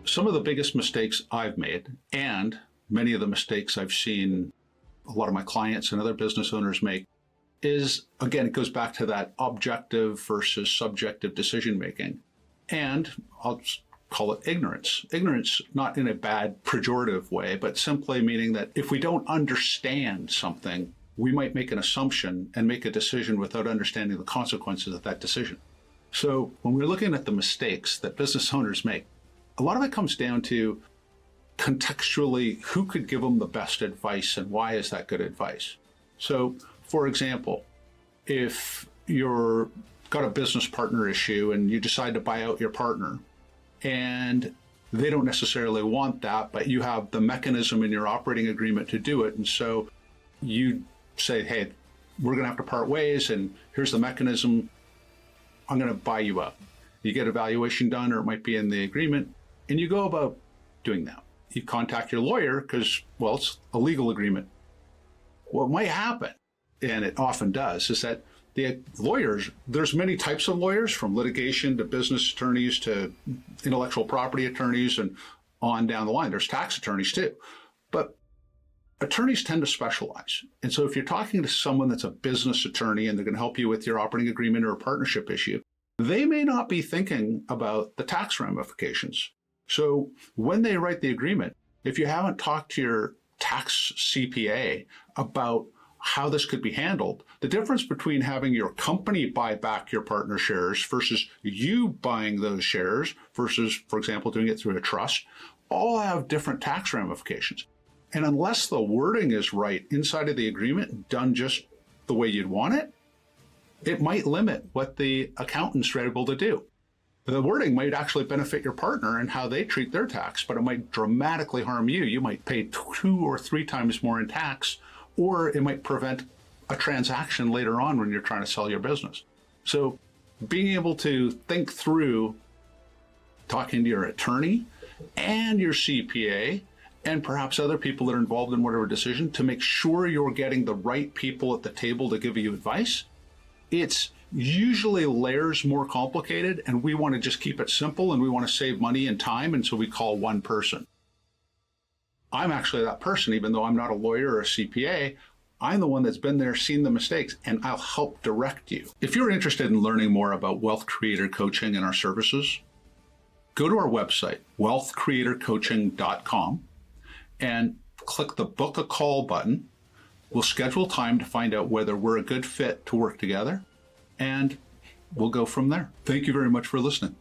Some of the biggest mistakes I've made, and many of the mistakes I've seen a lot of my clients and other business owners make, is, again, it goes back to that objective versus subjective decision making. And I'll call it ignorance. Ignorance, not in a bad pejorative way, but simply meaning that if we don't understand something, we might make an assumption and make a decision without understanding the consequences of that decision. So when we're looking at the mistakes that business owners make, a lot of it comes down to contextually who could give them the best advice and why is that good advice. So, for example, if you're got a business partner issue and you decide to buy out your partner and they don't necessarily want that, but you have the mechanism in your operating agreement to do it. And so you say, hey, we're going to have to part ways and here's the mechanism. I'm going to buy you out. You get a valuation done, or it might be in the agreement, and you go about doing that. You contact your lawyer because, well, it's a legal agreement. What might happen, and it often does, is that the lawyers, there's many types of lawyers, from litigation to business attorneys to intellectual property attorneys and on down the line. There's tax attorneys too. But attorneys tend to specialize. And so if you're talking to someone that's a business attorney and they're going to help you with your operating agreement or a partnership issue, they may not be thinking about the tax ramifications. So when they write the agreement, if you haven't talked to your tax CPA about how this could be handled, the difference between having your company buy back your partner shares versus you buying those shares versus, for example, doing it through a trust, all have different tax ramifications. And unless the wording is right inside of the agreement, done just the way you'd want it, it might limit what the accountants are able to do. The wording might actually benefit your partner and how they treat their tax, but it might dramatically harm you. You might pay 2 or 3 times more in tax, or it might prevent a transaction later on when you're trying to sell your business. So being able to think through talking to your attorney and your CPA and perhaps other people that are involved in whatever decision to make sure you're getting the right people at the table to give you advice, it's usually layers more complicated, and we want to just keep it simple and we want to save money and time, and so we call one person. I'm actually that person, even though I'm not a lawyer or a CPA. I'm the one that's been there, seen the mistakes, and I'll help direct you. If you're interested in learning more about Wealth Creator Coaching and our services, go to our website, wealthcreatorcoaching.com, and click the Book a Call button. We'll schedule time to find out whether we're a good fit to work together, and we'll go from there. Thank you very much for listening.